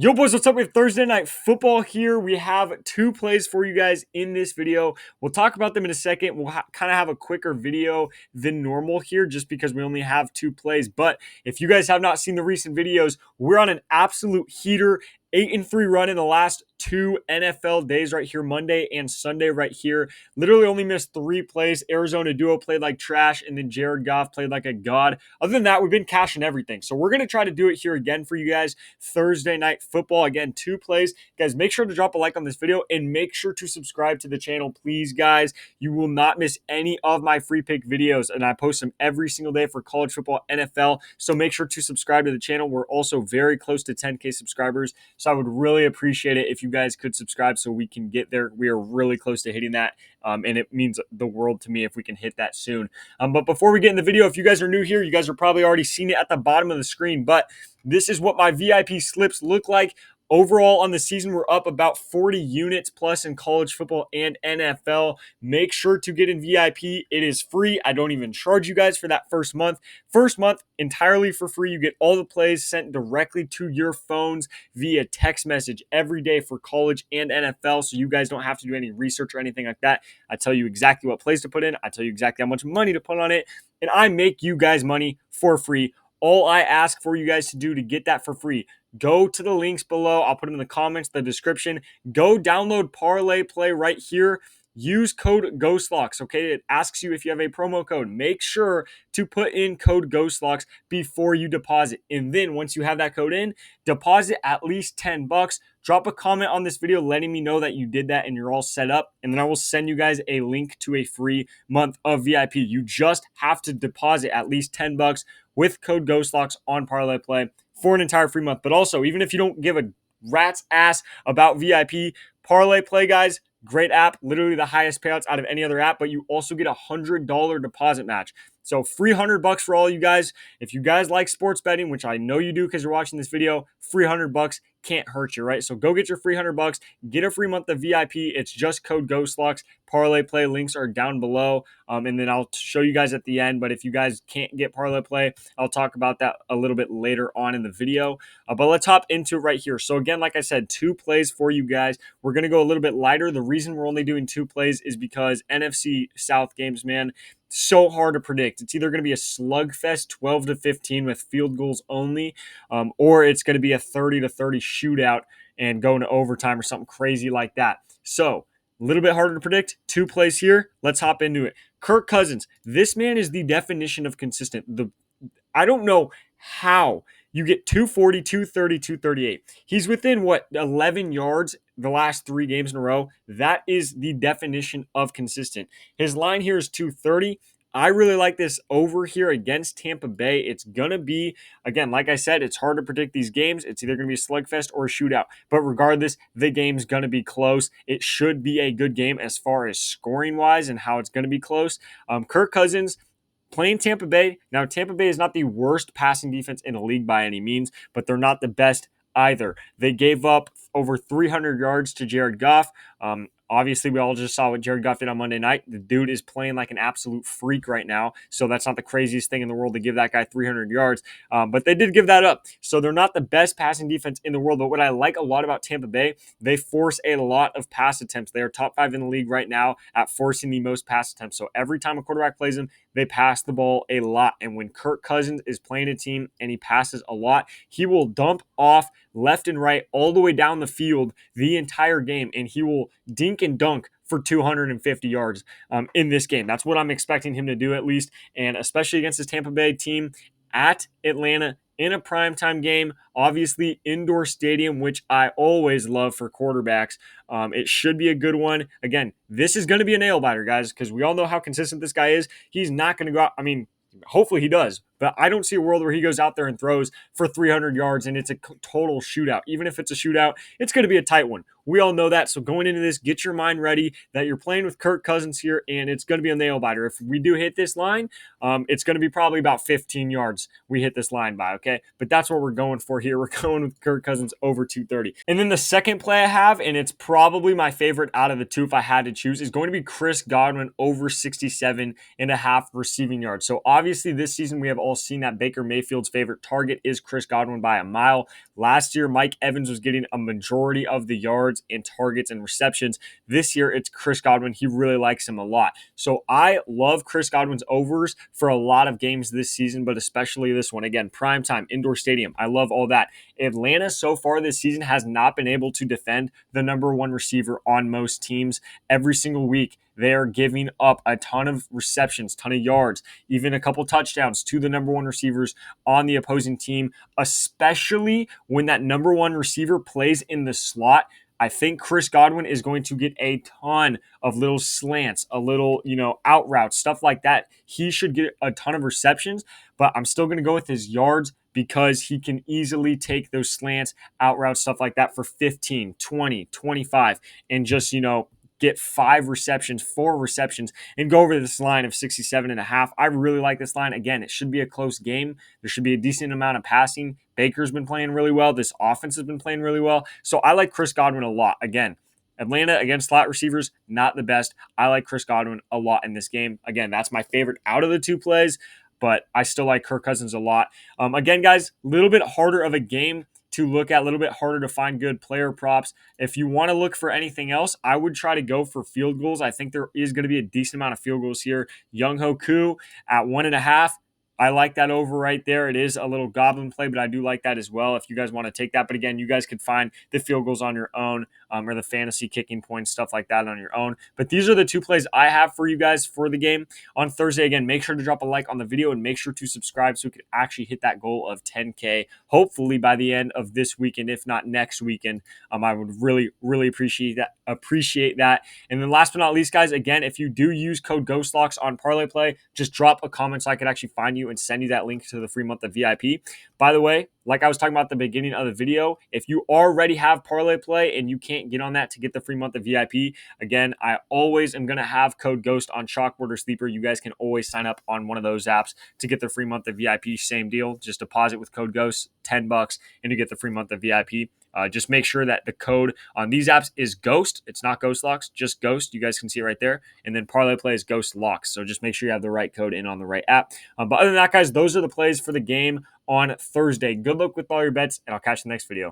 Yo, boys, what's up? We have Thursday night football here. We have two plays for you guys in this video. We'll talk about them in a second. We'll kind of have a quicker video than normal here just because we only have two plays. But if you guys have not seen the recent videos, we're on an absolute heater. 8-3 run in the last two NFL days right here, Monday and Sunday right here. Literally only missed three plays. Arizona duo played like trash, and then Jared Goff played like a god. Other than that, we've been cashing everything. So we're going to try to do it here again for you guys. Thursday night football. Again, two plays. Guys, make sure to drop a like on this video and make sure to subscribe to the channel, please, guys. You will not miss any of my free pick videos, and I post them every single day for college football, NFL. So make sure to subscribe to the channel. We're also very close to 10K subscribers. So I would really appreciate it if you guys could subscribe so we can get there. We are really close to hitting that, and it means the world to me if we can hit that soon. But before we get in the video, if you guys are new here, you guys are probably already seen it at the bottom of the screen, but this is what my VIP slips look like. Overall, on the season, we're up about 40 units plus in college football and NFL. Make sure to get in VIP. It is free. I don't even charge you guys for that first month. First month, entirely for free. You get all the plays sent directly to your phones via text message every day for college and NFL, so you guys don't have to do any research or anything like that. I tell you exactly what plays to put in. I tell you exactly how much money to put on it, and I make you guys money for free. All I ask for you guys to do to get that for free, go to the links below. I'll put them in the comments, the description. Go download Parlay Play right here. Use code GHOSTLOCKS, okay? It asks you if you have a promo code. Make sure to put in code GHOSTLOCKS before you deposit. And then once you have that code in, deposit at least $10. Drop a comment on this video letting me know that you did that and you're all set up. And then I will send you guys a link to a free month of VIP. You just have to deposit at least $10 with code GHOSTLOCKS on Parlay Play for an entire free month. But also, even if you don't give a rat's ass about VIP, Parlay Play, guys, great app, literally the highest payouts out of any other app, but you also get a $100 deposit match. So free $100 for all you guys. If you guys like sports betting, which I know you do because you're watching this video, free $100 can't hurt you, right? So go get your free $100, get a free month of VIP. It's just code GHOSTLOCKS. Parlay Play links are down below, and then I'll show you guys at the end. But if you guys can't get Parlay Play, I'll talk about that a little bit later on in the video. But let's hop into it right here. So again, like I said, two plays for you guys. We're going to go a little bit lighter. The reason we're only doing two plays is because NFC South games, man, so hard to predict. It's either going to be a slugfest 12-15 with field goals only, or it's going to be a 30-30 shootout and go into overtime or something crazy like that. So a little bit harder to predict. Two plays here. Let's hop into it. Kirk Cousins. This man is the definition of consistent. I don't know how you get 240, 230, 238. He's within, 11 yards the last three games in a row. That is the definition of consistent. His line here is 230. I really like this over here against Tampa Bay. It's going to be, again, like I said, it's hard to predict these games. It's either going to be a slugfest or a shootout. But regardless, the game's going to be close. It should be a good game as far as scoring-wise and how it's going to be close. Kirk Cousins playing Tampa Bay. Now, Tampa Bay is not the worst passing defense in the league by any means, but they're not the best either. They gave up over 300 yards to Jared Goff. Obviously, we all just saw what Jared Goff did on Monday night. The dude is playing like an absolute freak right now, so that's not the craziest thing in the world to give that guy 300 yards, but they did give that up. So they're not the best passing defense in the world, but what I like a lot about Tampa Bay, they force a lot of pass attempts. They are top 5 in the league right now at forcing the most pass attempts. So every time a quarterback plays them, they pass the ball a lot. And when Kirk Cousins is playing a team and he passes a lot, he will dump off left and right all the way down the field the entire game, and he will dink and dunk for 250 yards in this game. That's what I'm expecting him to do at least, and especially against this Tampa Bay team at Atlanta in a primetime game, obviously indoor stadium, which I always love for quarterbacks. It should be a good one. Again, this is going to be a nail biter, guys, because we all know how consistent this guy is. He's not going to go out. I mean, hopefully he does, but I don't see a world where he goes out there and throws for 300 yards and it's a total shootout. Even if it's a shootout, it's going to be a tight one. We all know that. So going into this, get your mind ready that you're playing with Kirk Cousins here, and it's going to be a nail biter. If we do hit this line, it's going to be probably about 15 yards we hit this line by, okay? But that's what we're going for here. We're going with Kirk Cousins over 230. And then the second play I have, and it's probably my favorite out of the two if I had to choose, is going to be Chris Godwin over 67.5 receiving yards. So obviously this season we have all all seen that Baker Mayfield's favorite target is Chris Godwin by a mile. Last year, Mike Evans was getting a majority of the yards and targets and receptions. This year, it's Chris Godwin. He really likes him a lot. So I love Chris Godwin's overs for a lot of games this season, but especially this one. Again, primetime, indoor stadium. I love all that. Atlanta so far this season has not been able to defend the number one receiver on most teams. Every single week, they are giving up a ton of receptions, ton of yards, even a couple touchdowns to the number one receivers on the opposing team, especially when that number one receiver plays in the slot. I think Chris Godwin is going to get a ton of little slants, a little, out routes, stuff like that. He should get a ton of receptions, but I'm still going to go with his yards because he can easily take those slants, out routes, stuff like that for 15, 20, 25, and just, get 4 receptions, and go over this line of 67.5. I really like this line. Again, it should be a close game. There should be a decent amount of passing. Baker's been playing really well. This offense has been playing really well. So I like Chris Godwin a lot. Again, Atlanta against slot receivers, not the best. I like Chris Godwin a lot in this game. Again, that's my favorite out of the two plays, but I still like Kirk Cousins a lot. Again, guys, a little bit harder of a game to look at, a little bit harder to find good player props. If you want to look for anything else, I would try to go for field goals. I think there is going to be a decent amount of field goals here. Young Hoku at 1.5. I like that over right there. It is a little goblin play, but I do like that as well if you guys want to take that. But again, you guys could find the field goals on your own or the fantasy kicking points, stuff like that on your own. But these are the two plays I have for you guys for the game on Thursday. Again, make sure to drop a like on the video and make sure to subscribe so we can actually hit that goal of 10K, hopefully by the end of this weekend, if not next weekend. I would really, really appreciate that. And then last but not least, guys, again, if you do use code GHOSTLOCKS on Parlay Play, just drop a comment so I could actually find you and send you that link to the free month of VIP. By the way, like I was talking about at the beginning of the video, if you already have Parlay Play and you can't get on that to get the free month of VIP, again, I always am going to have code GHOST on Chalkboard or Sleeper. You guys can always sign up on one of those apps to get the free month of VIP. Same deal. Just deposit with code GHOST, $10, and you get the free month of VIP. Just make sure that the code on these apps is GHOST. It's not Ghost Locks, just GHOST. You guys can see it right there. And then Parlay Play is Ghost Locks. So just make sure you have the right code in on the right app. But other than that, guys, those are the plays for the game on Thursday. Good luck with all your bets, and I'll catch you in the next video.